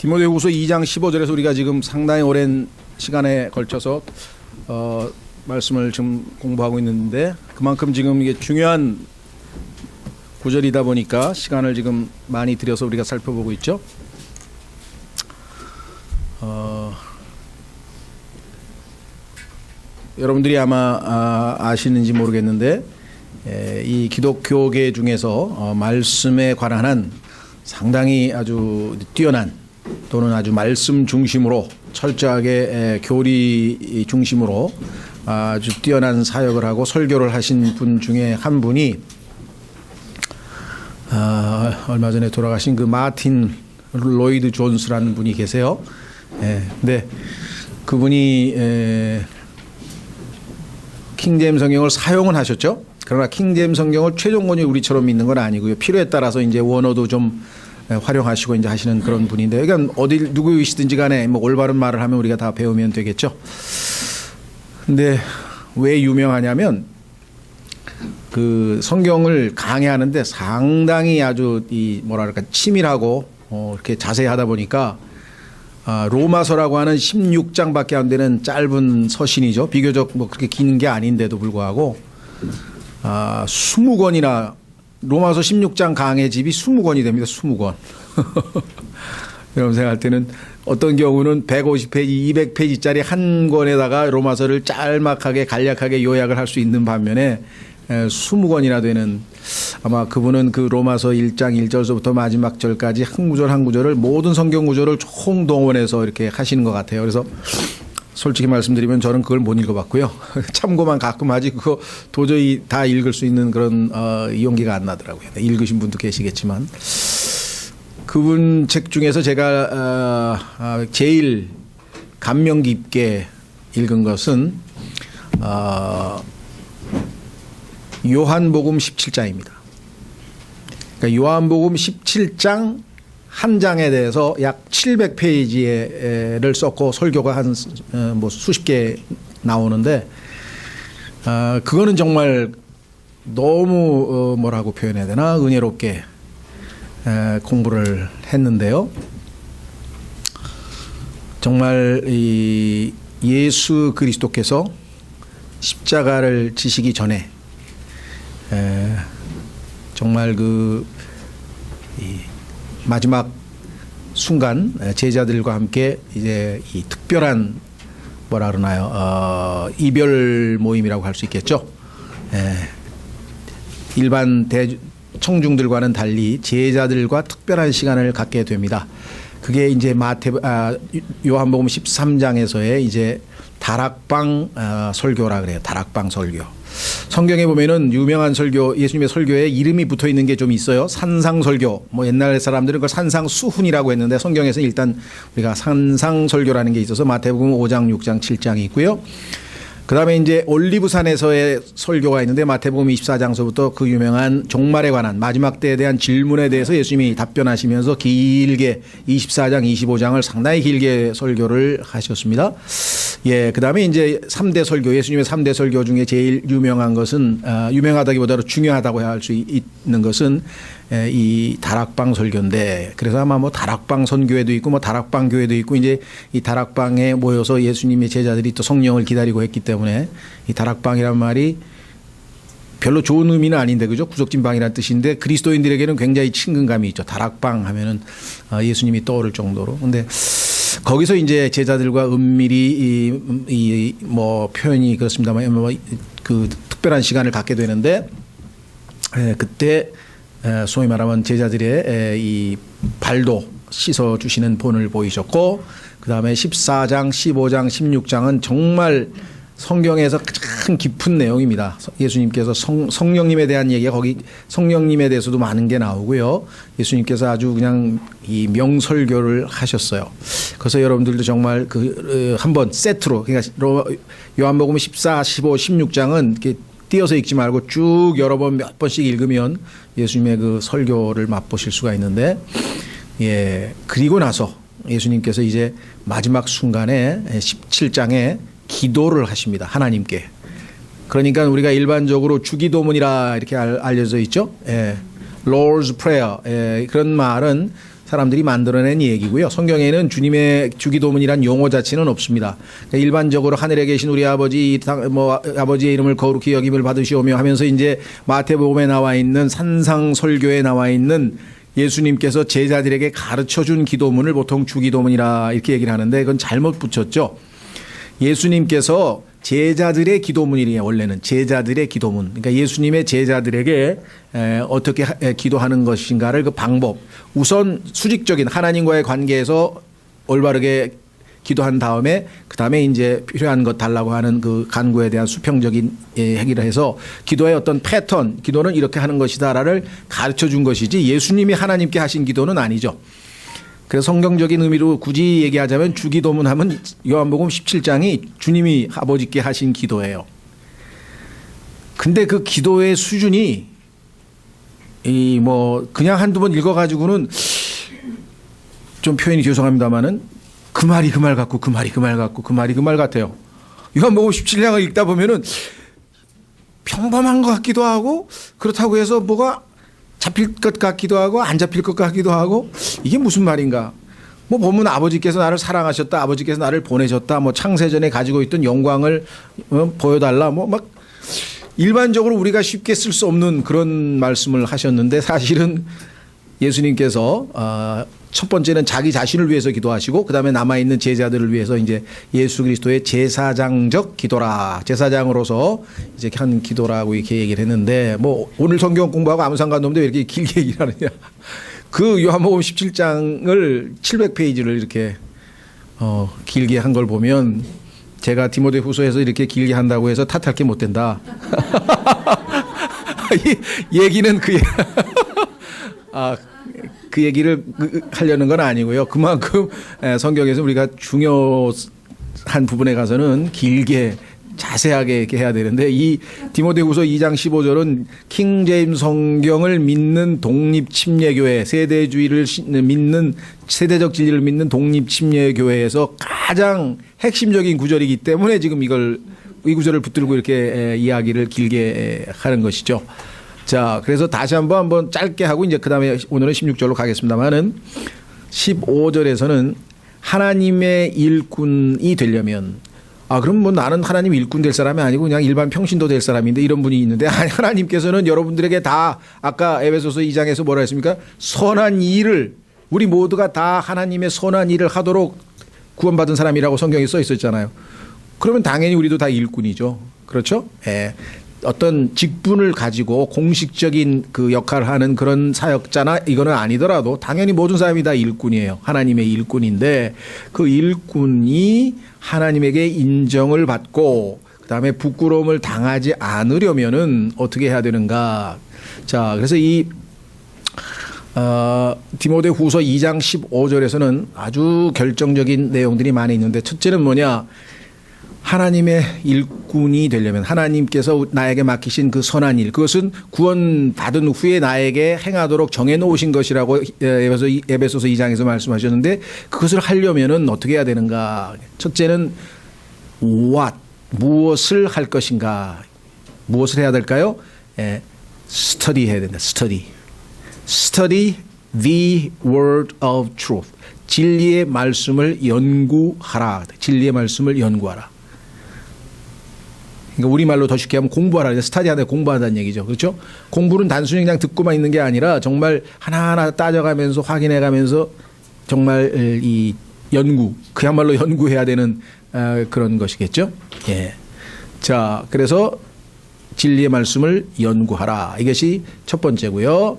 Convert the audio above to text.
디모데후서 2장 15절에서 우리가 지금 상당히 오랜 시간에 걸쳐서 말씀을 지금 공부하고 있는데, 그만큼 지금 이게 중요한 구절이다 보니까 시간을 지금 많이 들여서 우리가 살펴보고 있죠. 여러분들이 아마 아시는지 모르겠는데, 이 기독교계 중에서 말씀에 관한 상당히 아주 뛰어난, 또는 아주 말씀 중심으로 철저하게 교리 중심으로 아주 뛰어난 사역을 하고 설교를 하신 분 중에 한 분이 얼마 전에 돌아가신 그 마틴 로이드 존스라는 분이 계세요. 근데 그분이 킹제임스 성경을 사용은 하셨죠. 그러나 킹제임스 성경을 최종본이 우리처럼 믿는 건 아니고요. 필요에 따라서 이제 원어도 좀 활용하시고 이제 하시는 그런 분인데, 그러니까 어디 누구이시든지 간에 뭐 올바른 말을 하면 우리가 다 배우면 되겠죠. 근데 왜 유명하냐면 그 성경을 강해하는데 상당히 아주 이 뭐랄까 치밀하고 이렇게 자세히 하다 보니까 로마서라고 하는 16장밖에 안 되는 짧은 서신이죠. 비교적 뭐 그렇게 긴 게 아닌데도 불구하고 20권이나 로마서 16장 강해집이 20권이 됩니다. 20권. 여러분 생각할 때는 어떤 경우는 150페이지, 200페이지짜리 한 권에다가 로마서를 짤막하게 간략하게 요약을 할 수 있는 반면에 20권이나 되는, 아마 그분은 그 로마서 1장 1절서부터 마지막 절까지 한 구절 한 구절을 모든 성경 구절을 총동원해서 이렇게 하시는 것 같아요. 그래서 솔직히 말씀드리면 저는 그걸 못 읽어봤고요. 참고만 가끔 하지 그거 도저히 다 읽을 수 있는 그런 용기가 안 나더라고요. 읽으신 분도 계시겠지만, 그분 책 중에서 제가 제일 감명 깊게 읽은 것은 요한복음 17장입니다. 그러니까 요한복음 17장 한 장에 대해서 약 700페이지를 썼고 설교가 한 뭐 수십 개 나오는데, 그거는 정말 너무 뭐라고 표현해야 되나, 은혜롭게 공부를 했는데요. 정말 이 예수 그리스도께서 십자가를 지시기 전에 정말 그 마지막 순간 제자들과 함께 이제 이 특별한 뭐라 그러나요, 이별 모임이라고 할 수 있겠죠. 일반 청중들과는 달리 제자들과 특별한 시간을 갖게 됩니다. 그게 이제 요한복음 13장에서의 이제 다락방 설교라 그래요. 다락방 설교. 성경에 보면은 유명한 설교, 예수님의 설교에 이름이 붙어 있는 게 좀 있어요. 산상설교. 뭐 옛날 사람들은 그걸 산상수훈이라고 했는데, 성경에서는 일단 우리가 산상설교라는 게 있어서 마태복음 5장, 6장, 7장이 있고요. 그 다음에 이제 올리브산에서의 설교가 있는데, 마태복음 24장서부터 그 유명한 종말에 관한 마지막 때에 대한 질문에 대해서 예수님이 답변하시면서 길게 24장, 25장을 상당히 길게 설교를 하셨습니다. 그 다음에 이제 3대 설교, 예수님의 3대 설교 중에 제일 유명한 것은, 유명하다기보다도 중요하다고 할 수 있는 것은 이 다락방 설교인데, 그래서 아마 뭐 다락방 선교회도 있고 뭐 다락방 교회도 있고, 이제 이 다락방에 모여서 예수님의 제자들이 또 성령을 기다리고 했기 때문에 이 다락방이란 말이 별로 좋은 의미는 아닌데, 그죠? 구석진방이라는 뜻인데 그리스도인들에게는 굉장히 친근감이 있죠. 다락방 하면은 예수님이 떠오를 정도로. 근데 거기서 이제 제자들과 은밀히 이 뭐 표현이 그렇습니다만 뭐 그 특별한 시간을 갖게 되는데, 그때 소위 말하면 제자들의 이 발도 씻어 주시는 본을 보이셨고, 그 다음에 14장, 15장, 16장은 정말 성경에서 가장 깊은 내용입니다. 예수님께서 성령님에 대한 얘기가 거기 성령님에 대해서도 많은 게 나오고요. 예수님께서 아주 그냥 이 명설교를 하셨어요. 그래서 여러분들도 정말 한번 세트로, 그러니까 요한복음 14, 15, 16장은 이렇게 띄어서 읽지 말고 쭉 여러 번 몇 번씩 읽으면 예수님의 그 설교를 맛보실 수가 있는데, 그리고 나서 예수님께서 이제 마지막 순간에 17장에 기도를 하십니다. 하나님께. 그러니까 우리가 일반적으로 주기도문이라 이렇게 알려져 있죠. Lord's Prayer 그런 말은 사람들이 만들어낸 얘기고요. 성경에는 주님의 주기도문이란 용어 자체는 없습니다. 그러니까 일반적으로 하늘에 계신 우리 아버지 아버지의 이름을 거룩히 여김을 받으시오며 하면서 이제 마태복음에 나와 있는 산상설교에 나와 있는 예수님께서 제자들에게 가르쳐준 기도문을 보통 주기도문이라 이렇게 얘기를 하는데 그건 잘못 붙였죠. 예수님께서 제자들의 기도문이에요. 원래는 제자들의 기도문. 그러니까 예수님의 제자들에게 어떻게 기도하는 것인가를 그 방법. 우선 수직적인 하나님과의 관계에서 올바르게 기도한 다음에 그 다음에 이제 필요한 것 달라고 하는 그 간구에 대한 수평적인 행위를 해서 기도의 어떤 패턴, 기도는 이렇게 하는 것이다라를 가르쳐 준 것이지 예수님이 하나님께 하신 기도는 아니죠. 그래서 성경적인 의미로 굳이 얘기하자면 주기도문 하면 요한복음 17장이 주님이 아버지께 하신 기도예요. 근데 그 기도의 수준이 그냥 한두 번 읽어가지고는 좀 표현이 죄송합니다만은 그 말이 그 말 같고 그 말이 그 말 같고 그 말이 그 말 같아요. 요한복음 17장을 읽다 보면은 평범한 것 같기도 하고 그렇다고 해서 뭐가 잡힐 것 같기도 하고 안 잡힐 것 같기도 하고 이게 무슨 말인가. 보면 아버지께서 나를 사랑하셨다. 아버지께서 나를 보내셨다. 창세전에 가지고 있던 영광을 보여달라. 막 일반적으로 우리가 쉽게 쓸 수 없는 그런 말씀을 하셨는데 사실은 예수님께서 첫 번째는 자기 자신을 위해서 기도하시고 그다음에 남아있는 제자들을 위해서 이제 예수 그리스도의 제사장적 기도라. 제사장으로서 이제 한 기도라고 이렇게 얘기를 했는데 오늘 성경 공부하고 아무 상관도 없는데 왜 이렇게 길게 얘기를 하느냐. 그 요한복음 17장을 700페이지를 이렇게 길게 한 걸 보면 제가 디모데 후서에서 이렇게 길게 한다고 해서 탓할 게 못 된다. 이 얘기는 그 얘기를 하려는 건 아니고요. 그만큼 성경에서 우리가 중요한 부분에 가서는 길게 자세하게 이렇게 해야 되는데 이 디모데후서 2장 15절은 킹제임스 성경을 믿는 독립침례교회, 세대주의를 믿는 세대적 진리를 믿는 독립침례교회에서 가장 핵심적인 구절이기 때문에 지금 이 구절을 붙들고 이렇게 이야기를 길게 하는 것이죠. 자, 그래서 다시 한번 짧게 하고 이제 그다음에 오늘은 16절로 가겠습니다만은 15절에서는 하나님의 일꾼이 되려면 그럼 나는 하나님 일꾼 될 사람이 아니고 그냥 일반 평신도 될 사람인데 이런 분이 있는데 하나님께서는 여러분들에게 다 아까 에베소서 2장에서 뭐라 했습니까? 선한 일을 우리 모두가 다 하나님의 선한 일을 하도록 구원받은 사람이라고 성경에 써 있었잖아요. 그러면 당연히 우리도 다 일꾼이죠. 그렇죠? 예. 어떤 직분을 가지고 공식적인 그 역할을 하는 그런 사역자나 이거는 아니더라도 당연히 모든 사람이 다 일꾼이에요. 하나님의 일꾼인데 그 일꾼이 하나님에게 인정을 받고 그다음에 부끄러움을 당하지 않으려면은 어떻게 해야 되는가. 자, 그래서 이 디모데후서 2장 15절에서는 아주 결정적인 내용들이 많이 있는데 첫째는 뭐냐. 하나님의 일꾼이 되려면 하나님께서 나에게 맡기신 그 선한 일 그것은 구원받은 후에 나에게 행하도록 정해놓으신 것이라고 에베소서 2장에서 말씀하셨는데 그것을 하려면은 어떻게 해야 되는가. 첫째는 무엇을 할 것인가. 무엇을 해야 될까요? study 해야 된다. study the word of truth. 진리의 말씀을 연구하라. 진리의 말씀을 연구하라. 그러니까 우리말로 더 쉽게 하면 공부하라. 스타디하다 공부하다는 얘기죠. 그렇죠? 공부는 단순히 그냥 듣고만 있는 게 아니라 정말 하나하나 따져가면서 확인해가면서 정말 이 연구, 그야말로 연구해야 되는 그런 것이겠죠. 예. 자, 그래서 진리의 말씀을 연구하라. 이것이 첫 번째고요.